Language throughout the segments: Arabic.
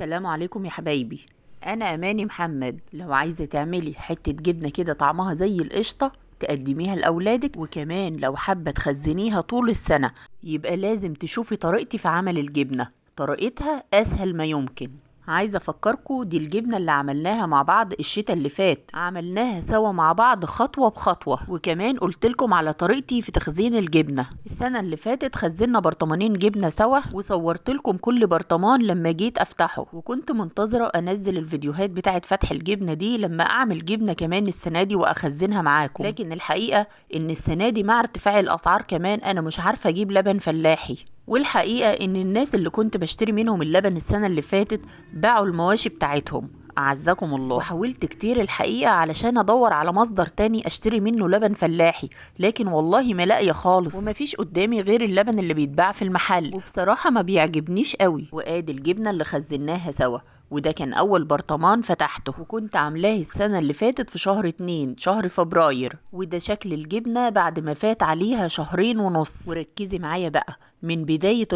السلام عليكم يا حبايبي. انا اماني محمد. لو عايزه تعملي حته جبنه كده طعمها زي القشطه تقدميها لاولادك، وكمان لو حابه تخزنيها طول السنه، يبقى لازم تشوفي طريقتي في عمل الجبنه. طريقتها اسهل ما يمكن. عايزه افكركم، دي الجبنه اللي عملناها مع بعض الشتاء اللي فات، عملناها سوا مع بعض خطوه بخطوه، وكمان قلتلكم على طريقتي في تخزين الجبنه. السنه اللي فاتت خزنا برطمانين جبنه سوا، وصورتلكم كل برطمان لما جيت افتحه، وكنت منتظره انزل الفيديوهات بتاعه فتح الجبنه دي لما اعمل جبنه كمان السنه دي واخزنها معاكم. لكن الحقيقه ان السنه دي مع ارتفاع الاسعار كمان انا مش عارفه اجيب لبن فلاحي. والحقيقة ان الناس اللي كنت بشتري منهم اللبن السنة اللي فاتت باعوا المواشي بتاعتهم، أعزكم الله. وحاولت كتير الحقيقة علشان ادور على مصدر تاني اشتري منه لبن فلاحي، لكن والله ما لاقيه خالص، ومفيش قدامي غير اللبن اللي بيتباع في المحل، وبصراحة ما بيعجبنيش قوي. وادي الجبنة اللي خزناها سوا، وده كان اول برطمان فتحته، وكنت عاملاه السنة اللي فاتت في شهر 2 شهر فبراير. وده شكل الجبنة بعد ما فات عليها شهرين ونص. وركزي معايا بقى من بداية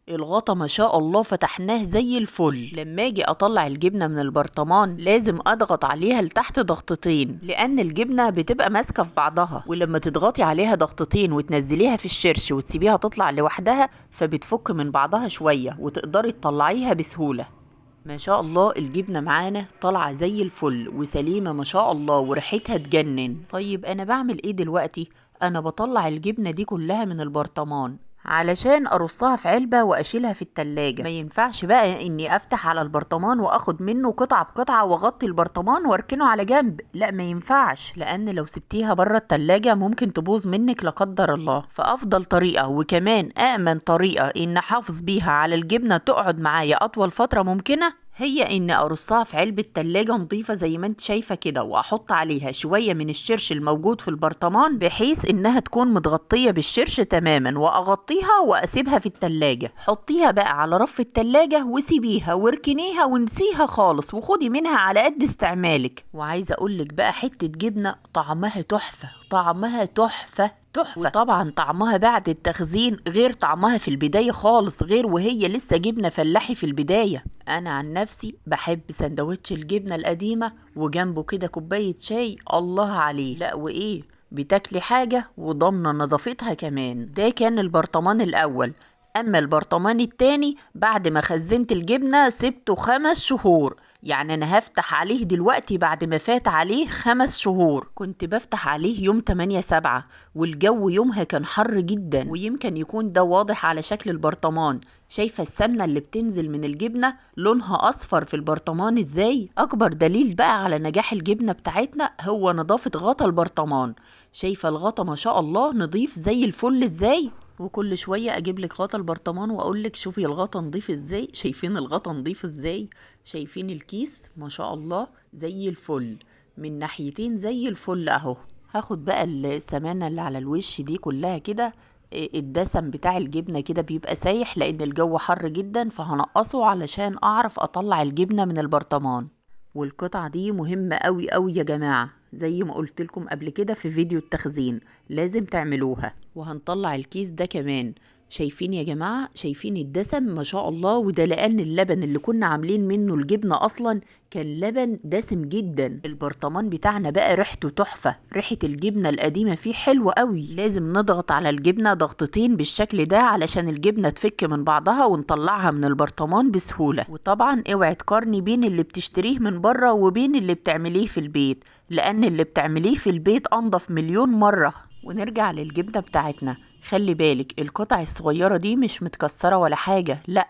الغطا ما شاء الله فتحناه زي الفل. لما اجي اطلع الجبنة من البرطمان لازم اضغط عليها لتحت ضغطتين، لان الجبنة بتبقى ماسكة في بعضها، ولما تضغطي عليها ضغطتين وتنزليها في الشرش وتسيبيها تطلع لوحدها فبتفك من بعضها شوية وتقدري تطلعيها بسهولة. ما شاء الله الجبنة معانا طالعة زي الفل وسليمة ما شاء الله، وريحتها تجنن. طيب انا بعمل ايه دلوقتي؟ انا بطلع الجبنة دي كلها من البرطمان علشان ارصها في علبة واشيلها في التلاجة. ما ينفعش بقى اني افتح على البرطمان واخد منه قطعة بقطعة واغطي البرطمان واركنه على جنب، لا ما ينفعش، لان لو سبتيها بره التلاجة ممكن تبوظ منك لا قدر الله. فافضل طريقة وكمان امن طريقة ان احافظ بيها على الجبنة تقعد معايا اطول فترة ممكنة هي ان ارصها في علبة تلاجة نظيفة زي ما انت شايفة كده، واحط عليها شوية من الشرش الموجود في البرطمان بحيث انها تكون متغطية بالشرش تماما، واغطيها واسيبها في التلاجة. حطيها بقى على رف التلاجة وسيبيها واركنيها ونسيها خالص، وخدي منها على قد استعمالك. وعايزة اقولك بقى حتة جبنة طعمها تحفة، طعمها تحفة. وطبعا طعمها بعد التخزين غير طعمها في البداية خالص، غير وهي لسه جبنة فلاحي في البداية. انا عن نفسي بحب سندوتش الجبنة القديمة وجنبه كده كوباية شاي، الله عليه. لا وايه، بتاكلي حاجة وضمن نظافتها كمان. ده كان البرطمان الاول. اما البرطمان التاني بعد ما خزنت الجبنة سبته 5 شهور، يعني انا هفتح عليه دلوقتي بعد ما فات عليه 5 شهور. كنت بفتح عليه يوم 8/7 والجو يومها كان حر جدا، ويمكن يكون ده واضح على شكل البرطمان. شايفة السمنة اللي بتنزل من الجبنة لونها اصفر في البرطمان ازاي؟ اكبر دليل بقى على نجاح الجبنة بتاعتنا هو نظافة غطا البرطمان. شايفة الغطا ما شاء الله نضيف زي الفل ازاي؟ وكل شوية اجيب لك غطا البرطمان واقول لك شوفي الغطا نضيف ازاي. شايفين الغطا نضيف ازاي؟ شايفين الكيس ما شاء الله زي الفل من ناحيتين زي الفل اهو. هاخد بقى السمانة اللي على الوش دي كلها كده، الدسم بتاع الجبنة كده بيبقى سايح لان الجو حر جدا، فهنقصه علشان اعرف اطلع الجبنة من البرطمان. والقطعة دي مهمة قوي قوي يا جماعة، زي ما قلت لكم قبل كده في فيديو التخزين لازم تعملوها. وهنطلع الكيس ده كمان. شايفين يا جماعة؟ شايفين الدسم ما شاء الله؟ وده لأن اللبن اللي كنا عاملين منه الجبنة أصلا كان لبن دسم جدا. البرطمان بتاعنا بقى ريحته تحفة، ريحة الجبنة القديمة فيه حلوة قوي. لازم نضغط على الجبنة ضغطتين بالشكل ده علشان الجبنة تفك من بعضها ونطلعها من البرطمان بسهولة. وطبعا اوعي تقارني بين اللي بتشتريه من بره وبين اللي بتعمليه في البيت، لأن اللي بتعمليه في البيت أنضف مليون مرة. ونرجع للجبنة بتاعتنا، خلي بالك القطع الصغيرة دي مش متكسرة ولا حاجة، لا،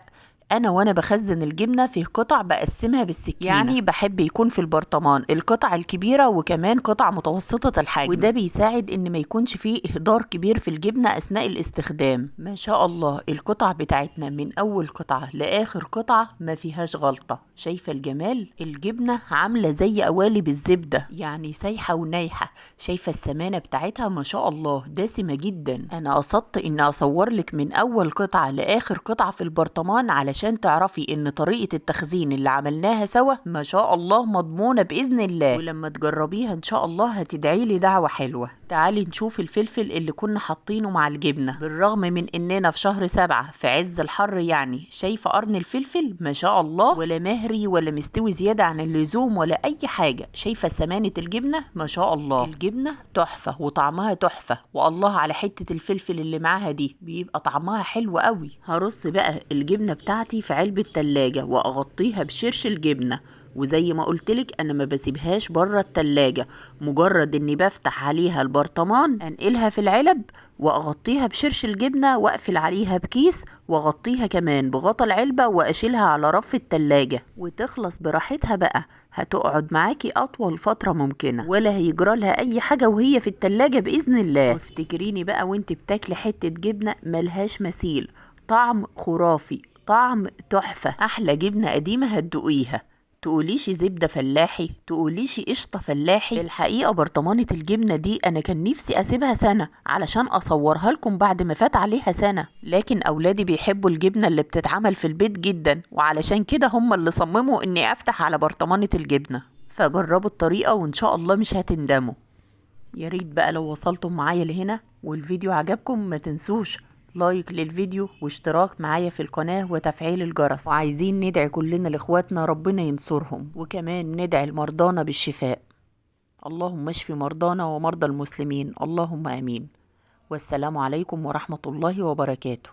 انا وانا بخزن الجبنة في قطع بقسمها بالسكينة. يعني بحب يكون في البرطمان القطع الكبيرة وكمان قطع متوسطة الحجم، وده بيساعد ان ما يكونش فيه اهدار كبير في الجبنة اثناء الاستخدام. ما شاء الله القطع بتاعتنا من اول قطعة لاخر قطعة ما فيهاش غلطة. شايفة الجمال؟ الجبنة عاملة زي قوالب الزبدة، يعني سايحة ونايحة. شايفة السمانة بتاعتها ما شاء الله دسمة جدا. انا قصدت ان اصور لك من اول قطعة لاخر قطعة في البرطمان علشان علشان تعرفي ان طريقة التخزين اللي عملناها سوا ما شاء الله مضمونة بإذن الله، ولما تجربيها ان شاء الله هتدعي لي دعوة حلوة. تعالي نشوف الفلفل اللي كنا حاطينه مع الجبنة. بالرغم من اننا في شهر 7 في عز الحر، يعني شايفة قرن الفلفل ما شاء الله، ولا مهري ولا مستوي زيادة عن اللزوم ولا اي حاجة. شايفة سمانة الجبنة ما شاء الله، الجبنة تحفة وطعمها تحفة، والله على حتة الفلفل اللي معاها دي بيبقى طعمها حلو قوي. هرص بقى الجبنة بتاعتي في علبة تلاجة واغطيها بشرش الجبنة، وزي ما قلتلك انا ما بسيبهاش بره التلاجة، مجرد اني بفتح عليها البرطمان انقلها في العلب واغطيها بشرش الجبنة واقفل عليها بكيس واغطيها كمان بغطا العلبة واشيلها على رف التلاجة وتخلص براحتها بقى. هتقعد معاكي اطول فترة ممكنة ولا هيجرالها اي حاجة وهي في التلاجة باذن الله. وافتكريني بقى وانت بتاكلي حتة جبنة ملهاش مثيل، طعم خرافي، طعم تحفة، احلى جبنة قديمة هتدوقيها. تقوليش زبدة فلاحي، تقوليش قشطة فلاحي. الحقيقة برطمانة الجبنة دي أنا كان نفسي أسيبها سنة علشان أصورها لكم بعد ما فات عليها سنة، لكن أولادي بيحبوا الجبنة اللي بتتعمل في البيت جدا، وعلشان كده هم اللي صمموا إني أفتح على برطمانة الجبنة. فجربوا الطريقة وإن شاء الله مش هتندموا. يا ريت بقى لو وصلتم معايا لهنا والفيديو عجبكم ما تنسوش لايك للفيديو واشتراك معايا في القناة وتفعيل الجرس. وعايزين ندعي كلنا لاخواتنا ربنا ينصرهم، وكمان ندعي لمرضانا بالشفاء. اللهم اشف مرضانا ومرضى المسلمين، اللهم امين. والسلام عليكم ورحمة الله وبركاته.